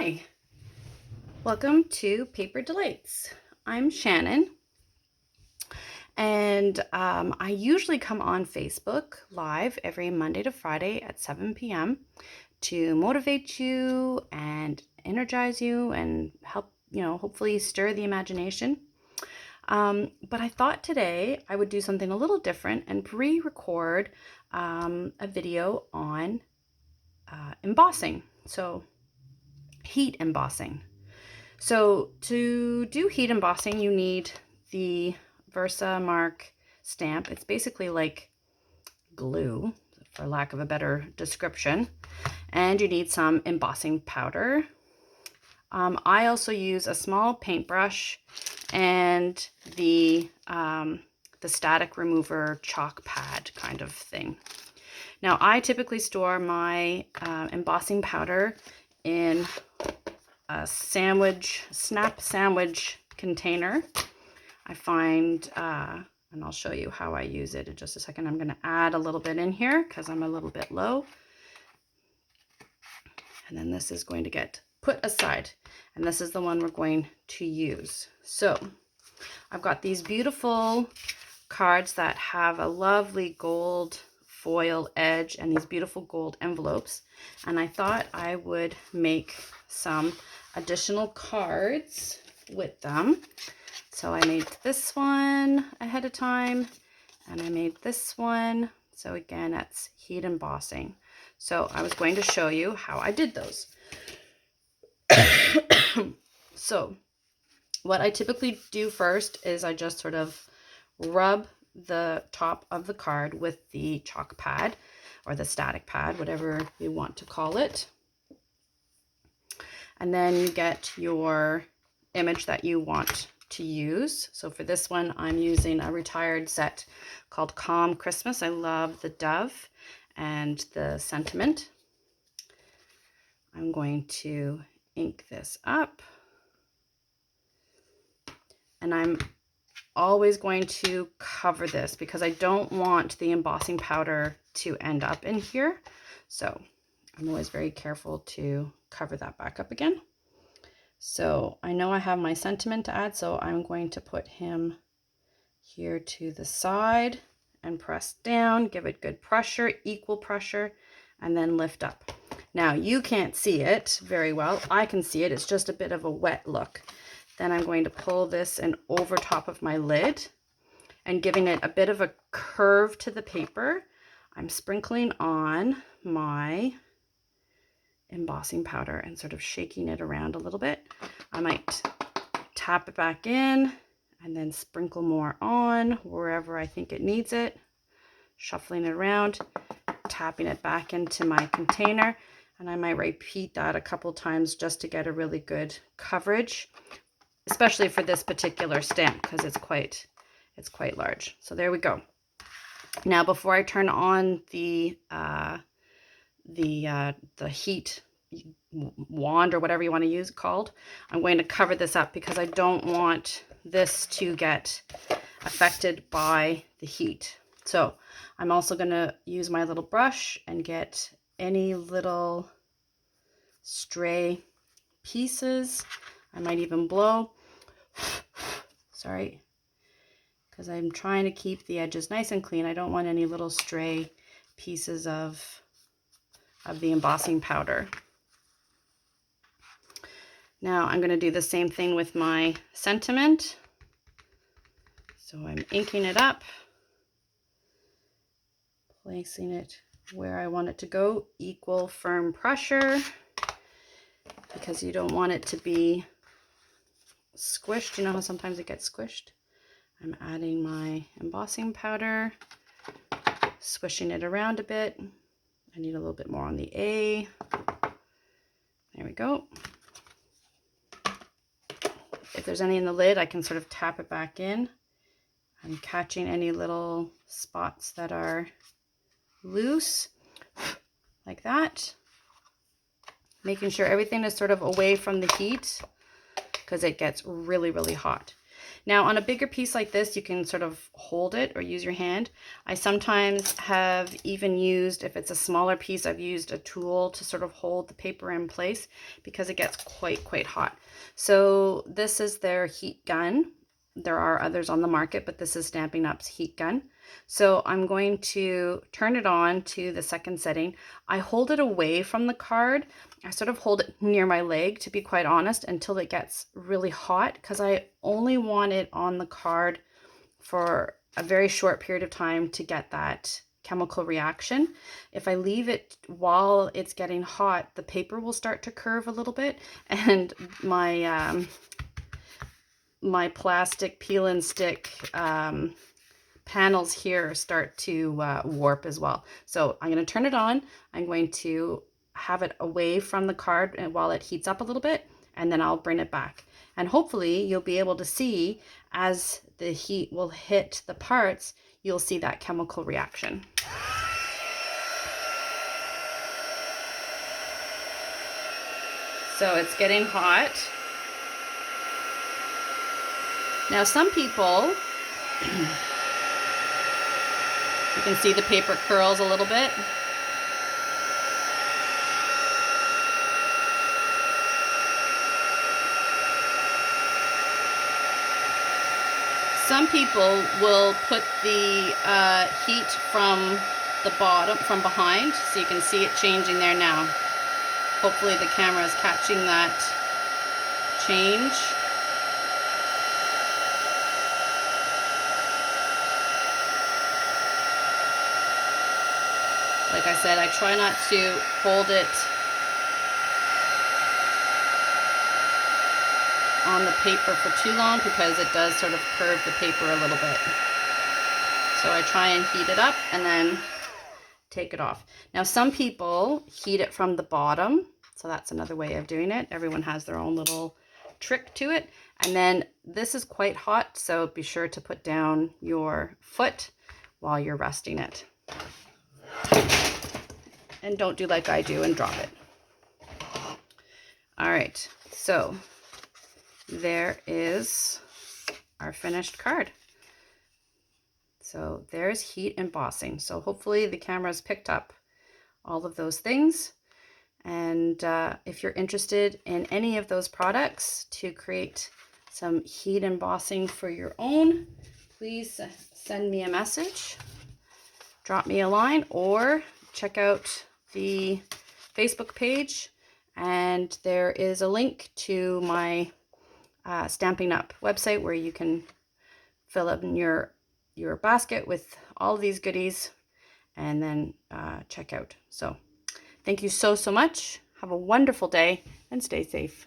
Hi, welcome to Paper Delights. I'm Shannon, and I usually come on Facebook Live every Monday to Friday at 7 p.m. to motivate you and energize you and help, hopefully stir the imagination. But I thought today I would do something a little different and pre-record a video on embossing, so heat embossing. So to do heat embossing, you need the Versamark stamp. It's basically like glue, for lack of a better description. And you need some embossing powder. I also use a small paintbrush and the static remover chalk pad kind of thing. Now, I typically store my embossing powder in a snap sandwich container. I find, and I'll show you how I use it in just a second. I'm going to add a little bit in here because I'm a little bit low. And then this is going to get put aside. And this is the one we're going to use. So I've got these beautiful cards that have a lovely gold foil edge and these beautiful gold envelopes. And I thought I would make some additional cards with them. So I made this one ahead of time and I made this one. So again, that's heat embossing. So I was going to show you how I did those. So what I typically do first is I just sort of rub the top of the card with the chalk pad or the static pad, whatever you want to call it. And then you get your image that you want to use. So for this one, I'm using a retired set called Calm Christmas. I love the dove and the sentiment. I'm going to ink this up. And I'm always going to cover this because I don't want the embossing powder to end up in here. So I'm always very careful to cover that back up again. So I know I have my sentiment to add, so I'm going to put him here to the side and press down, give it good pressure, equal pressure, and then lift up. Now you can't see it very well. I can see it. It's just a bit of a wet look. Then I'm going to pull this in over top of my lid and giving it a bit of a curve to the paper. I'm sprinkling on my embossing powder and sort of shaking it around a little bit. I might tap it back in and then sprinkle more on wherever I think it needs it, shuffling it around, tapping it back into my container, and I might repeat that a couple times just to get a really good coverage, especially for this particular stamp because it's quite large. So there we go. Now before I turn on the heat wand or whatever you want to use it called, I'm going to cover this up because I don't want this to get affected by the heat. So I'm also going to use my little brush and get any little stray pieces. I might even blow. Sorry, because I'm trying to keep the edges nice and clean. I don't want any little stray pieces of the embossing powder. Now I'm going to do the same thing with my sentiment. So I'm inking it up, placing it where I want it to go, equal firm pressure, because you don't want it to be squished. You know how sometimes it gets squished? I'm adding my embossing powder, swishing it around a bit. I need a little bit more on the A. There we go. If there's any in the lid, I can sort of tap it back in. I'm catching any little spots that are loose, like that. Making sure everything is sort of away from the heat because it gets really, really hot. Now on a bigger piece like this, you can sort of hold it or use your hand. I sometimes have even used, if it's a smaller piece, I've used a tool to sort of hold the paper in place because it gets quite hot. So this is their heat gun. There are others on the market, but this is Stampin' Up's heat gun. So I'm going to turn it on to the second setting. I hold it away from the card. I sort of hold it near my leg, to be quite honest, until it gets really hot, because I only want it on the card for a very short period of time to get that chemical reaction. If I leave it while it's getting hot, the paper will start to curve a little bit, and my my plastic peel and stick panels here start to warp as well. So I'm going to turn it on. I'm going to have it away from the card while it heats up a little bit, and then I'll bring it back. And hopefully you'll be able to see, as the heat will hit the parts, you'll see that chemical reaction. So it's getting hot. Now some people, you can see the paper curls a little bit. Some people will put the heat from the bottom, from behind, so you can see it changing there now. Hopefully the camera is catching that change. Like I said, I try not to hold it on the paper for too long because it does sort of curve the paper a little bit. So I try and heat it up and then take it off. Now some people heat it from the bottom, so that's another way of doing it. Everyone has their own little trick to it. And then this is quite hot, so be sure to put down your foot while you're resting it. And don't do like I do and drop it. All right, so there is our finished card. So there's heat embossing. So hopefully the camera's picked up all of those things. And if you're interested in any of those products to create some heat embossing for your own, please send me a message, drop me a line, or check out the Facebook page. And there is a link to my Stampin' Up website where you can fill up in your basket with all these goodies and then check out. So thank you so much. Have a wonderful day and stay safe.